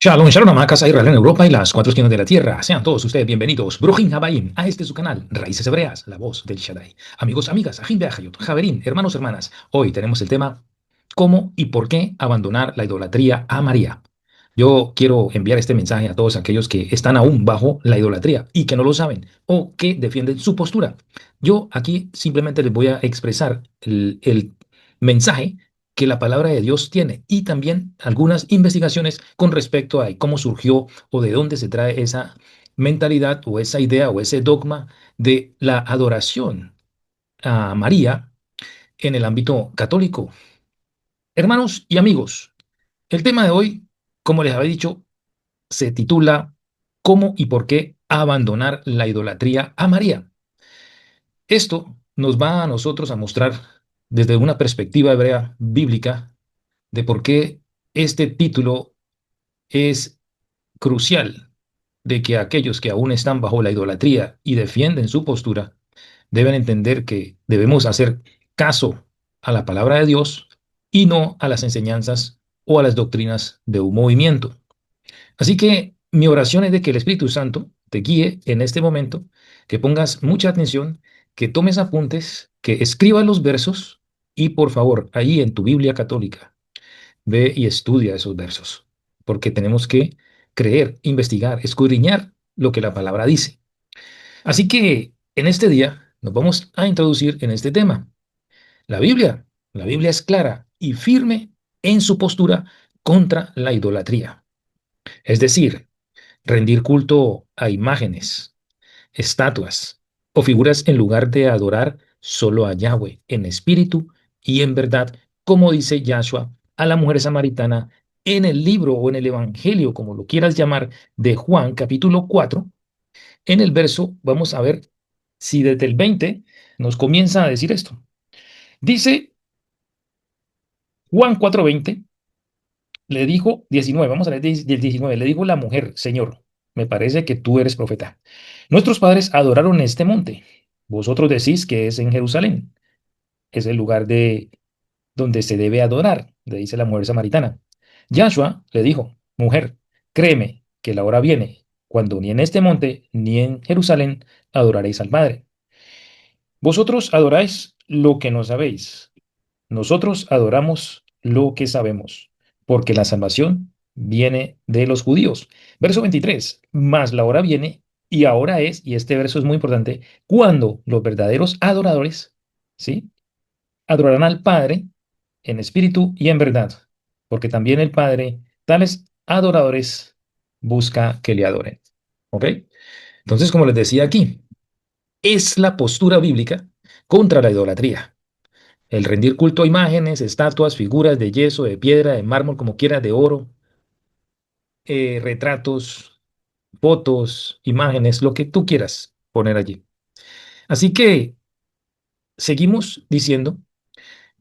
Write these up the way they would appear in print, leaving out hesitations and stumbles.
Shalom, shalom, amacas a Israel en Europa y las cuatro esquinas de la tierra. Sean todos ustedes bienvenidos, Brujin Habayim, a este su canal, Raíces Hebreas, la voz del Shaddai. Amigos, amigas, Ajin Beajayot, Javerín, hermanos, hermanas, hoy tenemos el tema ¿cómo y por qué abandonar la idolatría a María? Yo quiero enviar este mensaje a todos aquellos que están aún bajo la idolatría y que no lo saben o que defienden su postura. Yo aquí simplemente les voy a expresar el mensaje que la palabra de Dios tiene y también algunas investigaciones con respecto a cómo surgió o de dónde se trae esa mentalidad o esa idea o ese dogma de la adoración a María en el ámbito católico. Hermanos y amigos, el tema de hoy, como les había dicho, se titula ¿Cómo y por qué abandonar la idolatría a María? Esto nos va a nosotros a mostrar desde una perspectiva hebrea bíblica de por qué este título es crucial, de que aquellos que aún están bajo la idolatría y defienden su postura deben entender que debemos hacer caso a la palabra de Dios y no a las enseñanzas o a las doctrinas de un movimiento. Así que mi oración es de que el Espíritu Santo te guíe en este momento, que pongas mucha atención, que tomes apuntes, que escribas los versos y por favor, ahí en tu Biblia católica, ve y estudia esos versos, porque tenemos que creer, investigar, escudriñar lo que la palabra dice. Así que en este día nos vamos a introducir en este tema. La Biblia, la Biblia es clara y firme en su postura contra la idolatría. Es decir, rendir culto a imágenes, estatuas o figuras en lugar de adorar solo a Yahweh en espíritu y en verdad, como dice Yahshua a la mujer samaritana en el libro o en el evangelio, como lo quieras llamar, de Juan capítulo 4. En el verso vamos a ver si desde el 20 nos comienza a decir esto. Dice Juan 4:20, le dijo 19, vamos a leer del 19, le dijo la mujer, Señor, me parece que tú eres profeta. Nuestros padres adoraron este monte. Vosotros decís que es en Jerusalén. Es el lugar de donde se debe adorar, le dice la mujer samaritana. Yahshua le dijo, mujer, créeme que la hora viene cuando ni en este monte ni en Jerusalén adoraréis al Padre. Vosotros adoráis lo que no sabéis. Nosotros adoramos lo que sabemos, porque la salvación viene de los judíos. Verso 23, mas la hora viene y ahora es, y este verso es muy importante, cuando los verdaderos adoradores, ¿sí? Adorarán al Padre en espíritu y en verdad, porque también el Padre, tales adoradores, busca que le adoren. ¿Ok? Entonces, como les decía aquí, es la postura bíblica contra la idolatría. El rendir culto a imágenes, estatuas, figuras de yeso, de piedra, de mármol, como quiera, de oro, retratos, fotos, imágenes, lo que tú quieras poner allí. Así que seguimos diciendo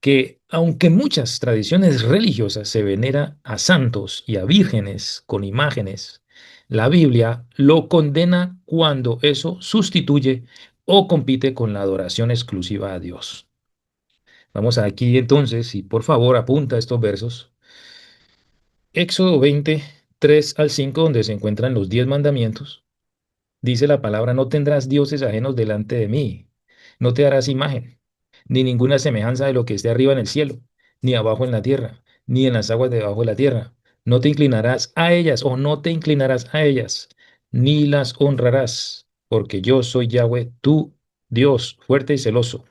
que aunque muchas tradiciones religiosas se venera a santos y a vírgenes con imágenes, la Biblia lo condena cuando eso sustituye o compite con la adoración exclusiva a Dios. Vamos aquí entonces, y por favor apunta estos versos. Éxodo 20, 3 al 5, donde se encuentran los 10 mandamientos. Dice la palabra, no tendrás dioses ajenos delante de mí, no te harás imagen, ni ninguna semejanza de lo que esté arriba en el cielo, ni abajo en la tierra, ni en las aguas debajo de la tierra. No te inclinarás a ellas o no te inclinarás a ellas, ni las honrarás, porque yo soy Yahweh, tu Dios, fuerte y celoso.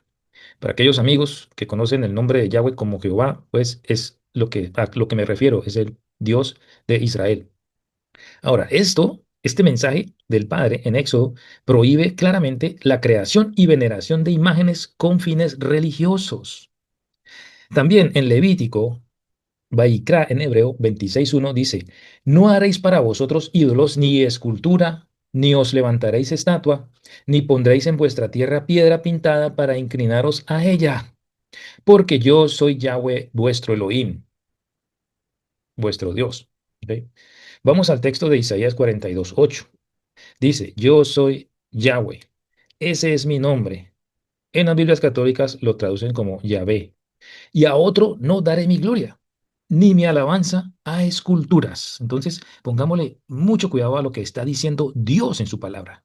Para aquellos amigos que conocen el nombre de Yahweh como Jehová, pues es a lo que me refiero, es el Dios de Israel. Ahora, este mensaje del Padre en Éxodo prohíbe claramente la creación y veneración de imágenes con fines religiosos. También en Levítico, Vaikra en hebreo 26:1 dice, no haréis para vosotros ídolos ni escultura, ni os levantaréis estatua, ni pondréis en vuestra tierra piedra pintada para inclinaros a ella, porque yo soy Yahweh vuestro Elohim, vuestro Dios. ¿Ok? Vamos al texto de Isaías 42:8. Dice, yo soy Yahweh. Ese es mi nombre. En las Biblias católicas lo traducen como Yahvé. Y a otro no daré mi gloria. ni mi alabanza a esculturas. Entonces, pongámosle mucho cuidado a lo que está diciendo Dios en su palabra.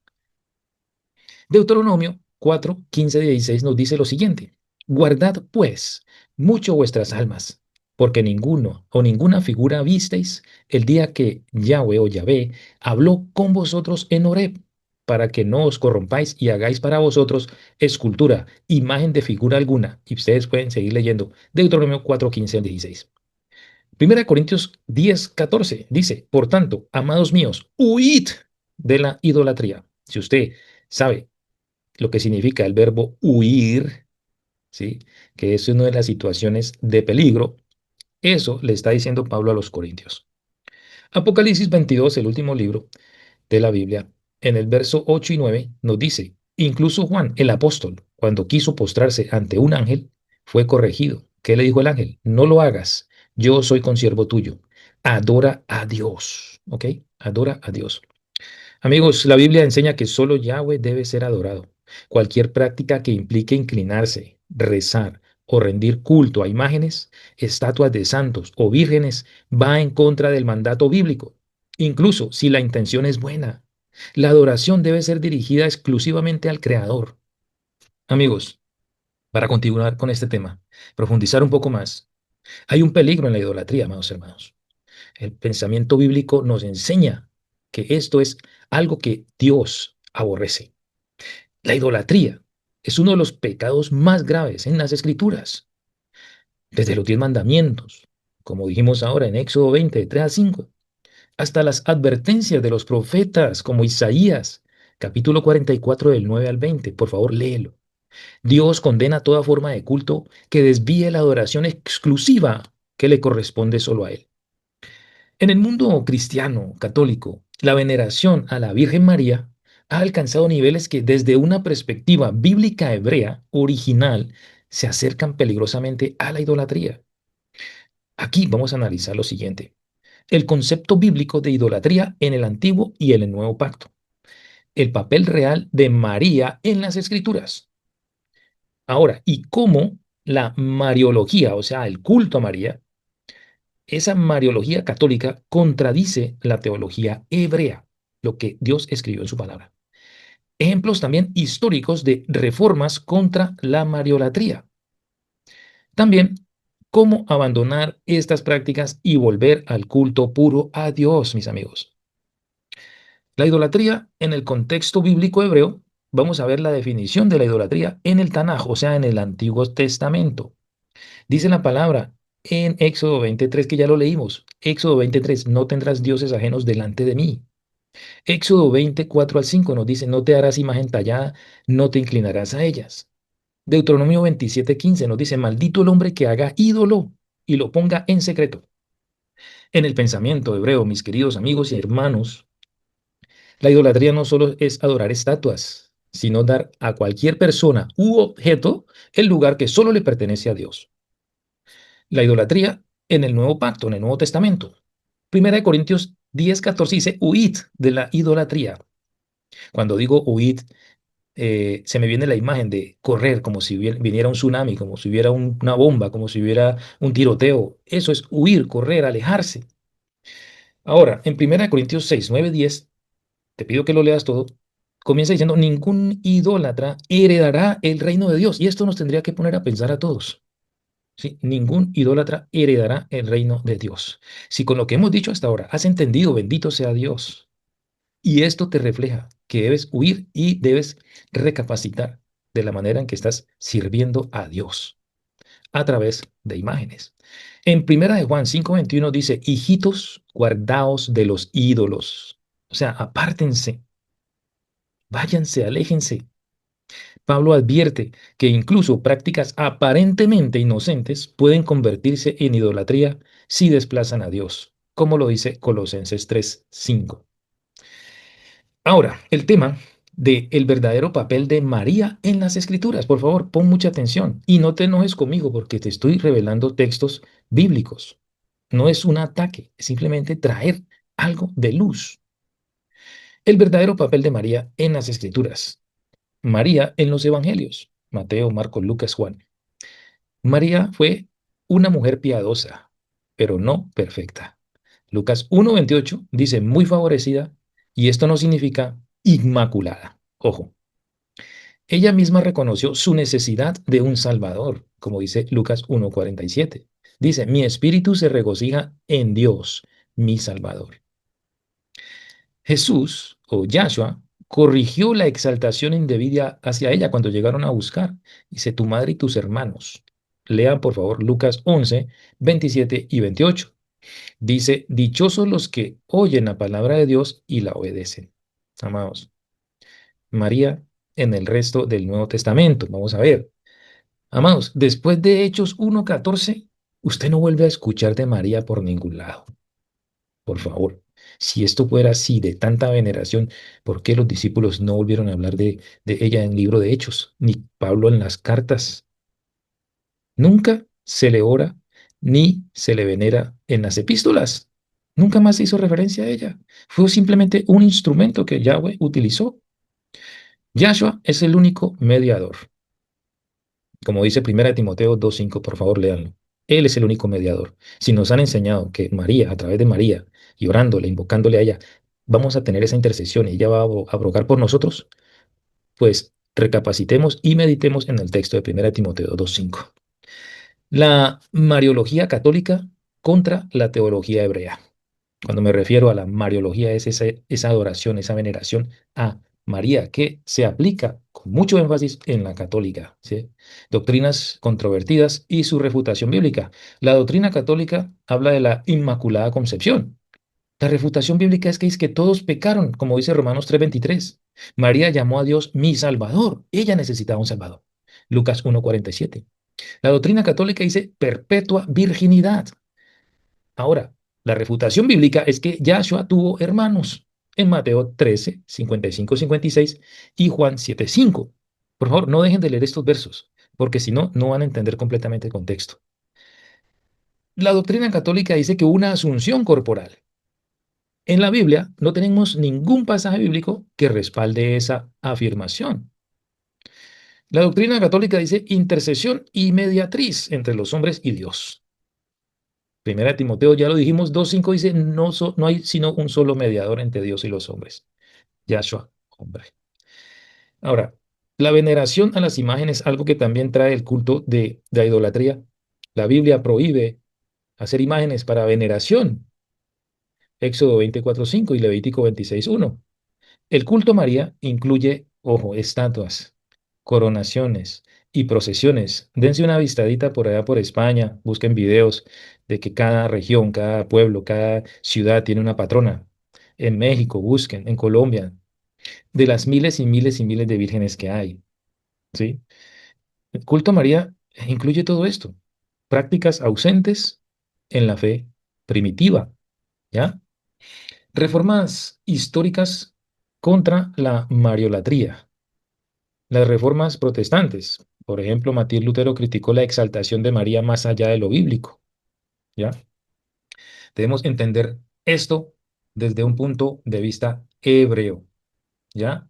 Deuteronomio 4, 15, 16 nos dice lo siguiente: guardad pues mucho vuestras almas, porque ninguno o ninguna figura visteis el día que Yahweh o Yahvé habló con vosotros en Horeb, para que no os corrompáis y hagáis para vosotros escultura, imagen de figura alguna. Y ustedes pueden seguir leyendo Deuteronomio 4, 15 al 16. Primera de Corintios 10, 14 dice: por tanto, amados míos, huid de la idolatría. Si usted sabe lo que significa el verbo huir, ¿sí? Que es una de las situaciones de peligro, eso le está diciendo Pablo a los Corintios. Apocalipsis 22, el último libro de la Biblia, en el verso 8 y 9 nos dice: incluso Juan, el apóstol, cuando quiso postrarse ante un ángel, fue corregido. ¿Qué le dijo el ángel? No lo hagas, yo soy consiervo tuyo. Adora a Dios, ¿ok? Adora a Dios. Amigos, la Biblia enseña que solo Yahweh debe ser adorado. Cualquier práctica que implique inclinarse, rezar o rendir culto a imágenes, estatuas de santos o vírgenes va en contra del mandato bíblico, incluso si la intención es buena. La adoración debe ser dirigida exclusivamente al Creador. Amigos, para continuar con este tema, profundizar un poco más, hay un peligro en la idolatría, amados hermanos. El pensamiento bíblico nos enseña que esto es algo que Dios aborrece. La idolatría es uno de los pecados más graves en las Escrituras, desde los 10 mandamientos, como dijimos ahora en Éxodo 20, de 3 a 5, hasta las advertencias de los profetas, como Isaías, capítulo 44, del 9 al 20. Por favor, léelo. Dios condena toda forma de culto que desvíe la adoración exclusiva que le corresponde solo a Él. En el mundo cristiano, católico, la veneración a la Virgen María ha alcanzado niveles que desde una perspectiva bíblica hebrea original se acercan peligrosamente a la idolatría. Aquí vamos a analizar lo siguiente: el concepto bíblico de idolatría en el Antiguo y en el Nuevo Pacto, el papel real de María en las Escrituras. Ahora, y cómo la Mariología, o sea, el culto a María, esa Mariología católica contradice la teología hebrea, lo que Dios escribió en su palabra. Ejemplos también históricos de reformas contra la mariolatría. También, cómo abandonar estas prácticas y volver al culto puro a Dios, mis amigos. La idolatría en el contexto bíblico hebreo, vamos a ver la definición de la idolatría en el Tanaj, o sea, en el Antiguo Testamento. Dice la palabra en Éxodo 23, que ya lo leímos. Éxodo 23, no tendrás dioses ajenos delante de mí. Éxodo 24 al 5 nos dice: no te harás imagen tallada, no te inclinarás a ellas. Deuteronomio 27, 15 nos dice: maldito el hombre que haga ídolo y lo ponga en secreto. En el pensamiento hebreo, mis queridos amigos y hermanos, la idolatría no solo es adorar estatuas, sino dar a cualquier persona u objeto el lugar que solo le pertenece a Dios. La idolatría en el Nuevo Pacto, en el Nuevo Testamento. Primera de Corintios 10, 14 dice: huid de la idolatría. Cuando digo huid, se me viene la imagen de correr como si viniera un tsunami, como si hubiera una bomba, como si hubiera un tiroteo. Eso es huir, correr, alejarse. Ahora, en 1 Corintios 6, 9, 10, te pido que lo leas todo, comienza diciendo: ningún idólatra heredará el reino de Dios. Y esto nos tendría que poner a pensar a todos. ¿Sí? Ningún idólatra heredará el reino de Dios. Si con lo que hemos dicho hasta ahora has entendido, bendito sea Dios, y esto te refleja que debes huir y debes recapacitar de la manera en que estás sirviendo a Dios a través de imágenes. En primera de Juan 5:21 dice: hijitos, guardaos de los ídolos. O sea, apártense, váyanse, aléjense. Pablo advierte que incluso prácticas aparentemente inocentes pueden convertirse en idolatría si desplazan a Dios, como lo dice Colosenses 3:5. Ahora, el tema de el verdadero papel de María en las Escrituras. Por favor, pon mucha atención y no te enojes conmigo porque te estoy revelando textos bíblicos. No es un ataque, es simplemente traer algo de luz. El verdadero papel de María en las Escrituras. María en los Evangelios. Mateo, Marcos, Lucas, Juan. María fue una mujer piadosa. pero no perfecta. Lucas 1:28 dice muy favorecida y esto no significa inmaculada. Ojo, ella misma reconoció su necesidad de un Salvador, como dice Lucas 1:47. Dice, mi espíritu se regocija en Dios, mi Salvador. Jesús o Yahshua corrigió la exaltación indebida hacia ella cuando llegaron a buscar. Dice, tu madre y tus hermanos. Lean por favor Lucas 11:27 y 28. Dice, dichosos los que oyen la palabra de Dios y la obedecen. Amados, María en el resto del Nuevo Testamento. Vamos a ver. Amados, después de Hechos 1:14, usted no vuelve a escuchar de María por ningún lado. Por favor, si esto fuera así, de tanta veneración, ¿por qué los discípulos no volvieron a hablar de ella en el libro de Hechos? Ni Pablo en las cartas. Nunca se le ora ni se le venera en las epístolas. Nunca más se hizo referencia a ella. Fue simplemente un instrumento que Yahweh utilizó. Yahshua es el único mediador. Como dice 1 Timoteo 2:5, por favor, léanlo. Él es el único mediador. Si nos han enseñado que María, a través de María, y orándole, invocándole a ella, vamos a tener esa intercesión y ella va a abrogar por nosotros, pues recapacitemos y meditemos en el texto de 1 Timoteo 2:5. La Mariología católica contra la teología hebrea. Cuando me refiero a la Mariología es esa adoración, esa veneración a María que se aplica con mucho énfasis en la católica, ¿sí? Doctrinas controvertidas y su refutación bíblica. La doctrina católica habla de la Inmaculada Concepción. La refutación bíblica es que dice que todos pecaron, como dice Romanos 3:23. María llamó a Dios mi Salvador. Ella necesitaba un Salvador. Lucas 1:47. La doctrina católica dice perpetua virginidad. Ahora, la refutación bíblica es que Yahshua tuvo hermanos en Mateo 13:55-56 y Juan 7:5. Por favor, no dejen de leer estos versos, porque si no, no van a entender completamente el contexto. La doctrina católica dice que hubo una asunción corporal. En la Biblia no tenemos ningún pasaje bíblico que respalde esa afirmación. La doctrina católica dice intercesión y mediatriz entre los hombres y Dios. Primera de Timoteo, ya lo dijimos, 2:5 dice, no hay sino un solo mediador entre Dios y los hombres, Yahshua, hombre. Ahora, la veneración a las imágenes, algo que también trae el culto de la idolatría. La Biblia prohíbe hacer imágenes para veneración. Éxodo 24:5 y Levítico 26:1. El culto a María incluye, ojo, estatuas, coronaciones y procesiones. Dense una vistadita por allá por España, busquen videos de que cada región, cada pueblo, cada ciudad tiene una patrona. En México, busquen, en Colombia, de las miles y miles y miles de vírgenes que hay, ¿sí? El culto a María incluye todo esto, prácticas ausentes en la fe primitiva, ¿ya? Reformas históricas contra la mariolatría. Las reformas protestantes. Por ejemplo, Martín Lutero criticó la exaltación de María más allá de lo bíblico, ¿ya? Debemos entender esto desde un punto de vista hebreo, ¿ya?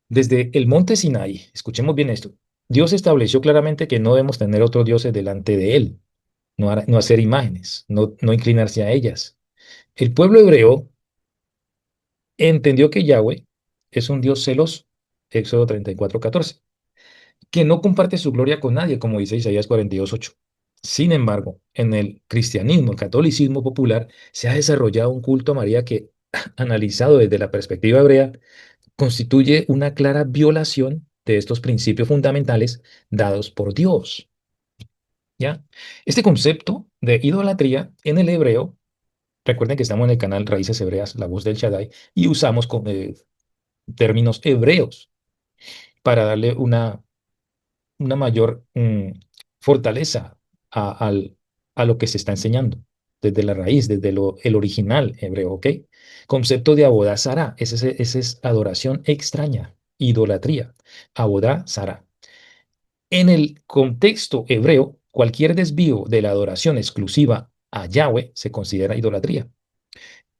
Desde el monte Sinaí, escuchemos bien esto, Dios estableció claramente que no debemos tener otros dioses delante de Él, no hacer imágenes, no inclinarse a ellas. El pueblo hebreo entendió que Yahweh es un Dios celoso, Éxodo 34:14, que no comparte su gloria con nadie, como dice Isaías 42:8. Sin embargo, en el cristianismo, el catolicismo popular, se ha desarrollado un culto a María que, analizado desde la perspectiva hebrea, constituye una clara violación de estos principios fundamentales dados por Dios. ¿Ya? Este concepto de idolatría en el hebreo, recuerden que estamos en el canal Raíces Hebreas, la voz del Shaddai, y usamos términos hebreos para darle una mayor fortaleza a lo que se está enseñando, desde la raíz, desde el original hebreo, ¿ok? Concepto de abodá zará, ese es adoración extraña, idolatría, abodá zará. En el contexto hebreo, cualquier desvío de la adoración exclusiva a Yahweh se considera idolatría.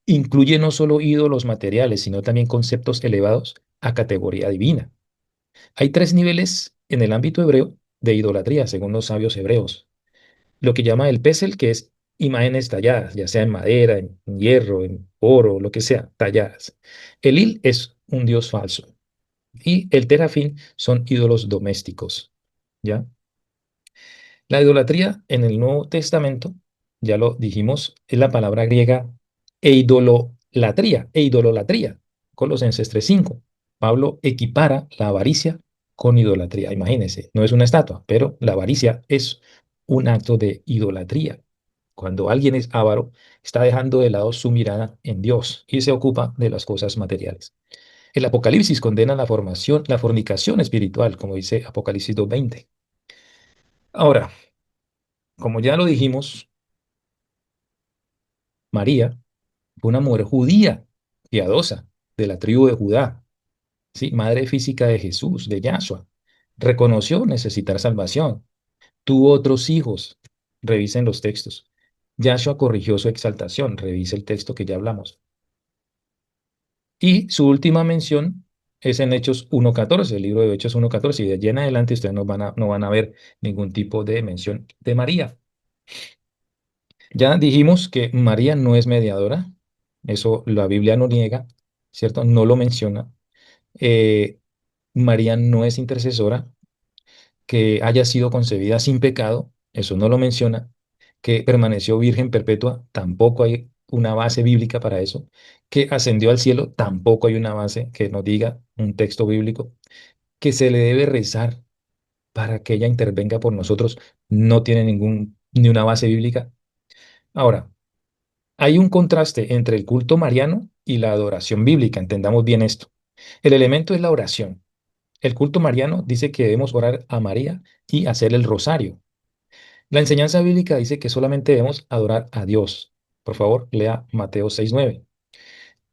Incluye no solo ídolos materiales, sino también conceptos elevados a categoría divina. Hay tres niveles en el ámbito hebreo de idolatría, según los sabios hebreos. Lo que llama el pesel, que es imágenes talladas, ya sea en madera, en hierro, en oro, lo que sea, talladas. El Il es un dios falso y el terafín son ídolos domésticos, ¿ya? La idolatría en el Nuevo Testamento, ya lo dijimos, es la palabra griega e idololatría, Colosenses 3:5. Pablo equipara la avaricia con idolatría. Imagínense, no es una estatua, pero la avaricia es un acto de idolatría. Cuando alguien es avaro, está dejando de lado su mirada en Dios y se ocupa de las cosas materiales. El Apocalipsis condena la fornicación espiritual, como dice Apocalipsis 2:20. Ahora, como ya lo dijimos, María fue una mujer judía, piadosa, de la tribu de Judá, ¿sí? Madre física de Jesús, de Yahshua. Reconoció necesitar salvación. Tuvo otros hijos. Revisen los textos. Yahshua corrigió su exaltación. Revise el texto que ya hablamos. Y su última mención es en Hechos 1:14, el libro de Hechos 1:14. Y de allí en adelante ustedes no van a ver ningún tipo de mención de María. Ya dijimos que María no es mediadora, eso la Biblia no niega, ¿cierto? No lo menciona. Eh, María no es intercesora, que haya sido concebida sin pecado, eso no lo menciona. Que permaneció virgen perpetua, tampoco hay una base bíblica para eso. Que ascendió al cielo, tampoco hay una base que nos diga un texto bíblico. Que se le debe rezar para que ella intervenga por nosotros, no tiene ni una base bíblica. Ahora, hay un contraste entre el culto mariano y la adoración bíblica, entendamos bien esto. El elemento es la oración. El culto mariano dice que debemos orar a María y hacer el rosario. La enseñanza bíblica dice que solamente debemos adorar a Dios. Por favor, lea Mateo 6:9.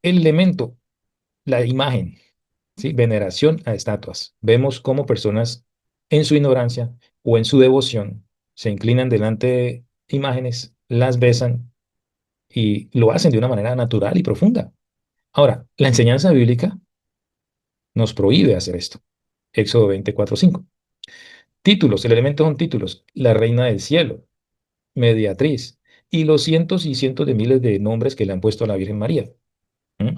El elemento, la imagen, ¿sí? Veneración a estatuas. Vemos cómo personas en su ignorancia o en su devoción se inclinan delante de imágenes, las besan y lo hacen de una manera natural y profunda. Ahora, la enseñanza bíblica nos prohíbe hacer esto. Éxodo 24:5. Títulos, el elemento son títulos. La reina del cielo, mediatriz, y los cientos y cientos de miles de nombres que le han puesto a la Virgen María. ¿Mm?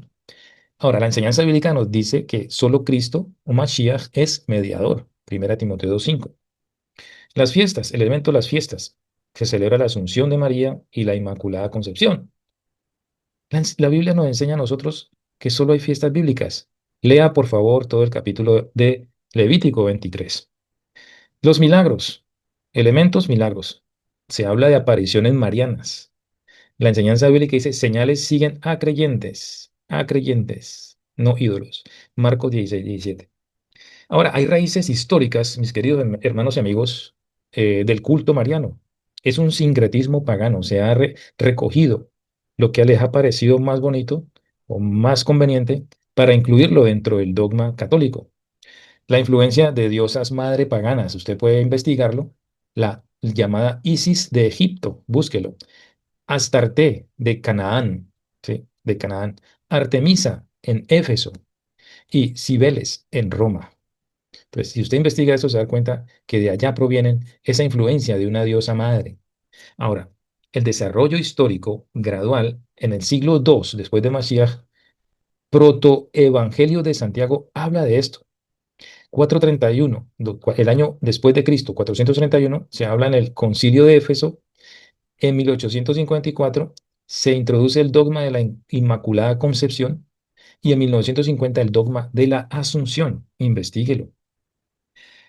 Ahora, la enseñanza bíblica nos dice que solo Cristo, o Mashiach, es mediador. 1 Timoteo 2:5. Las fiestas, el elemento de las fiestas. Se celebra la Asunción de María y la Inmaculada Concepción. La Biblia nos enseña a nosotros que solo hay fiestas bíblicas. Lea, por favor, todo el capítulo de Levítico 23. Los milagros, elementos milagros. Se habla de apariciones marianas. La enseñanza bíblica dice, señales siguen a creyentes, no ídolos. Marcos 16:17. Ahora, hay raíces históricas, mis queridos hermanos y amigos, del culto mariano. Es un sincretismo pagano, se ha recogido lo que les ha parecido más bonito o más conveniente para incluirlo dentro del dogma católico. La influencia de diosas madre paganas, usted puede investigarlo. La llamada Isis de Egipto, búsquelo. Astarte de Canaán, ¿sí? De Canaán. Artemisa en Éfeso y Cibeles en Roma. Entonces, si usted investiga eso, se da cuenta que de allá provienen esa influencia de una diosa madre. Ahora, el desarrollo histórico gradual en el siglo II después de Mashiach, protoevangelio de Santiago habla de esto. 431, el año después de Cristo, 431, se habla en el Concilio de Éfeso. En 1854 se introduce el dogma de la Inmaculada Concepción y en 1950 el dogma de la Asunción. Investíguelo.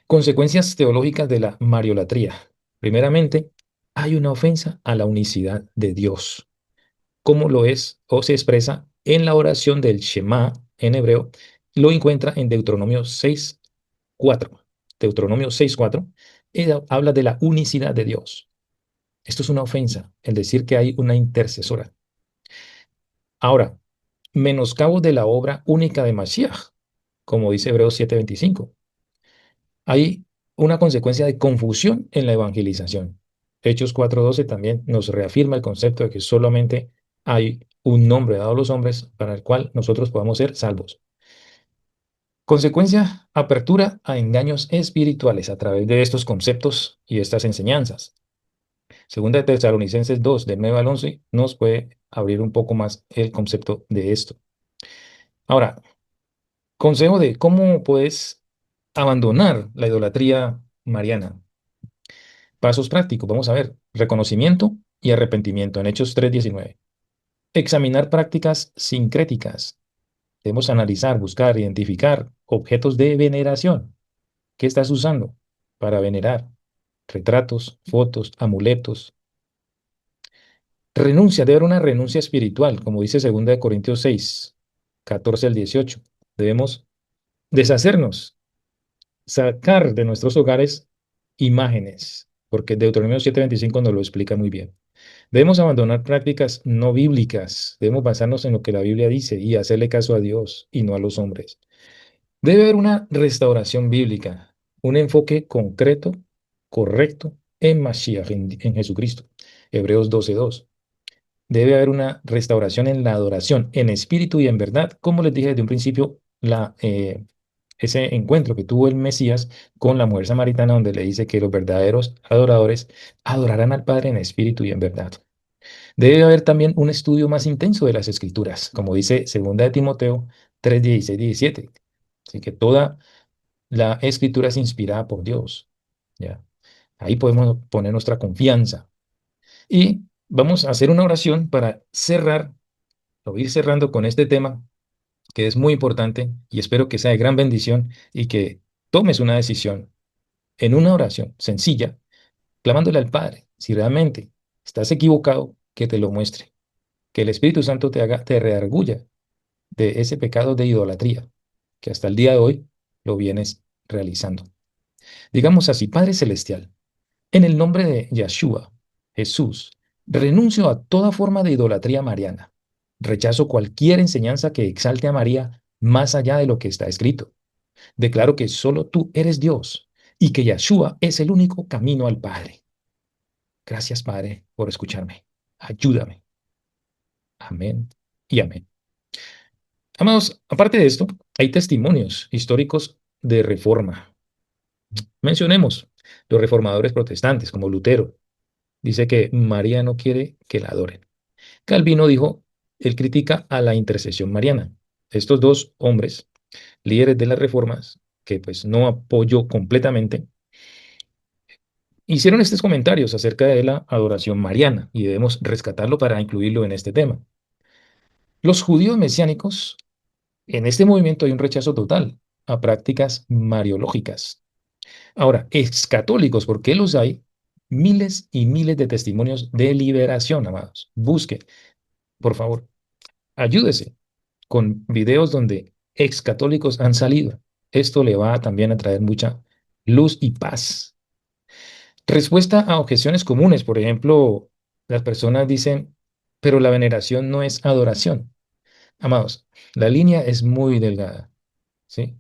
Consecuencias teológicas de la mariolatría. Primeramente, hay una ofensa a la unicidad de Dios, como lo es o se expresa en la oración del Shema en hebreo. Lo encuentra en Deuteronomio 6:4. Deuteronomio 6:4 habla de la unicidad de Dios. Esto es una ofensa, el decir que hay una intercesora. Ahora, menoscabo de la obra única de Mashiach, como dice Hebreos 7:25. Hay una consecuencia de confusión en la evangelización. Hechos 4:12 también nos reafirma el concepto de que solamente hay un nombre dado a los hombres para el cual nosotros podamos ser salvos. Consecuencia, apertura a engaños espirituales a través de estos conceptos y estas enseñanzas. Segunda de Tesalonicenses 2, del 9 al 11, nos puede abrir un poco más el concepto de esto. Ahora, consejo de cómo puedes abandonar la idolatría mariana. Pasos prácticos, vamos a ver. Reconocimiento y arrepentimiento en Hechos 3:19. Examinar prácticas sincréticas. Debemos analizar, buscar, identificar objetos de veneración. ¿Qué estás usando para venerar? Retratos, fotos, amuletos. Renuncia, debe haber una renuncia espiritual, como dice 2 Corintios 6, 14 al 18. Debemos deshacernos, sacar de nuestros hogares imágenes, porque Deuteronomio 7:25 nos lo explica muy bien. Debemos abandonar prácticas no bíblicas, debemos basarnos en lo que la Biblia dice y hacerle caso a Dios y no a los hombres. Debe haber una restauración bíblica, un enfoque concreto, correcto en Mashiach, en Jesucristo. Hebreos 12:2. Debe haber una restauración en la adoración, en espíritu y en verdad, como les dije desde un principio, ese encuentro que tuvo el Mesías con la mujer samaritana, donde le dice que los verdaderos adoradores adorarán al Padre en espíritu y en verdad. Debe haber también un estudio más intenso de las Escrituras, como dice 2 Timoteo 3, 16, 17. Así que toda la Escritura es inspirada por Dios. ¿Ya? Ahí podemos poner nuestra confianza. Y vamos a hacer una oración para cerrar o ir cerrando con este tema que es muy importante y espero que sea de gran bendición y que tomes una decisión en una oración sencilla, clamándole al Padre. Si realmente estás equivocado, que te lo muestre, que el Espíritu Santo te redarguya de ese pecado de idolatría que hasta el día de hoy lo vienes realizando. Digamos así, Padre Celestial, en el nombre de Yeshua, Jesús, renuncio a toda forma de idolatría mariana. Rechazo cualquier enseñanza que exalte a María más allá de lo que está escrito. Declaro que solo tú eres Dios y que Yeshua es el único camino al Padre. Gracias, Padre, por escucharme. Ayúdame. Amén y amén. Amados, aparte de esto, hay testimonios históricos de reforma. Mencionemos los reformadores protestantes como Lutero. Dice que María no quiere que la adoren. Calvino dijo, él critica a la intercesión mariana. Estos dos hombres, líderes de las reformas, que pues no apoyo completamente, hicieron estos comentarios acerca de la adoración mariana y debemos rescatarlo para incluirlo en este tema. Los judíos mesiánicos, en este movimiento hay un rechazo total a prácticas mariológicas. Ahora, excatólicos, ¿por qué los hay? Miles y miles de testimonios de liberación, amados. Busque, por favor, ayúdese con videos donde excatólicos han salido. Esto le va también a traer mucha luz y paz. Respuesta a objeciones comunes, por ejemplo, las personas dicen, pero la veneración no es adoración. Amados, la línea es muy delgada, ¿sí?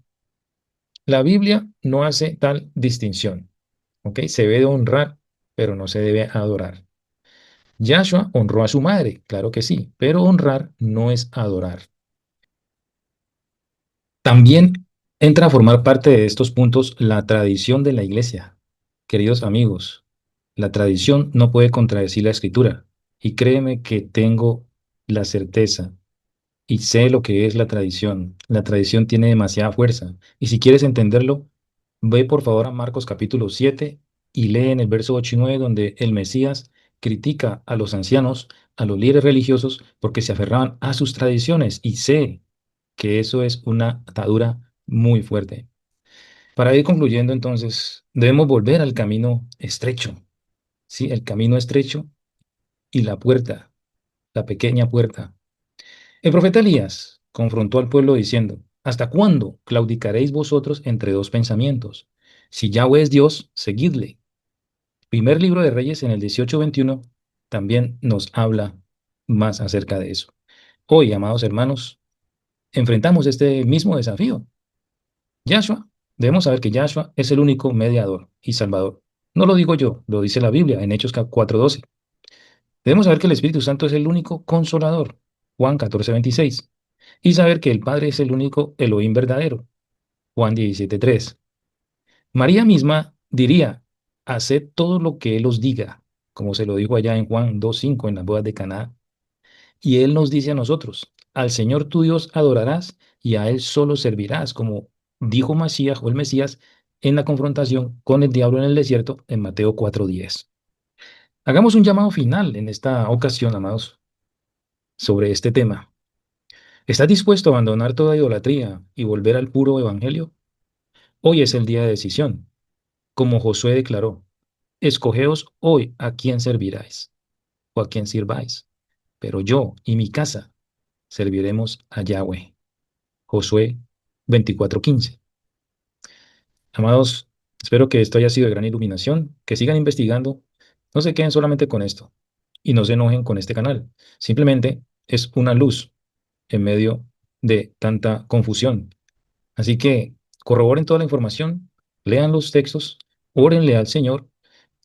La Biblia no hace tal distinción, ¿ok? Se debe honrar, pero no se debe adorar. Yahshua honró a su madre, claro que sí, pero honrar no es adorar. También entra a formar parte de estos puntos la tradición de la iglesia. Queridos amigos, la tradición no puede contradecir la escritura. Y créeme que tengo la certeza y sé lo que es la tradición. La tradición tiene demasiada fuerza. Y si quieres entenderlo, ve por favor a Marcos capítulo 7 y lee en el verso 8 y 9 donde el Mesías critica a los ancianos, a los líderes religiosos, porque se aferraban a sus tradiciones. Y sé que eso es una atadura muy fuerte. Para ir concluyendo, entonces, debemos volver al camino estrecho, ¿sí? El camino estrecho y la puerta, la pequeña puerta. El profeta Elías confrontó al pueblo diciendo, ¿hasta cuándo claudicaréis vosotros entre dos pensamientos? Si Yahweh es Dios, seguidle. Primer libro de Reyes en el 18:21 también nos habla más acerca de eso. Hoy, amados hermanos, enfrentamos este mismo desafío. Yahshua, debemos saber que Yahshua es el único mediador y salvador. No lo digo yo, lo dice la Biblia en Hechos 4:12. Debemos saber que el Espíritu Santo es el único consolador, Juan 14:26. Y saber que el Padre es el único Elohim verdadero, Juan 17:3. María misma diría, haced todo lo que Él os diga. como se lo dijo allá en Juan 2:5 en las bodas de Caná. Y Él nos dice a nosotros, al Señor tu Dios adorarás y a Él solo servirás, como dijo Masías o el Mesías en la confrontación con el diablo en el desierto en Mateo 4:10. Hagamos un llamado final en esta ocasión, amados, sobre este tema. ¿Estás dispuesto a abandonar toda idolatría y volver al puro evangelio? Hoy es el día de decisión. Como Josué declaró, escogeos hoy a quién serviráis o a quién sirváis, pero yo y mi casa serviremos a Yahweh. Josué 24:15. Amados, espero que esto haya sido de gran iluminación, que sigan investigando, no se queden solamente con esto y no se enojen con este canal. Simplemente es una luz en medio de tanta confusión. Así que corroboren toda la información, lean los textos, órenle al Señor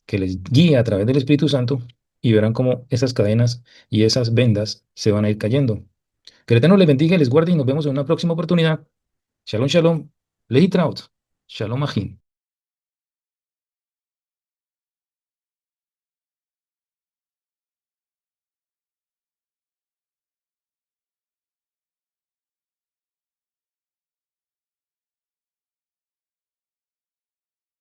que les guíe a través del Espíritu Santo y verán cómo esas cadenas y esas vendas se van a ir cayendo. Que el Eterno les bendiga y les guarde y nos vemos en una próxima oportunidad. Shalom, shalom. Lehi traut. Shalom, Ajin.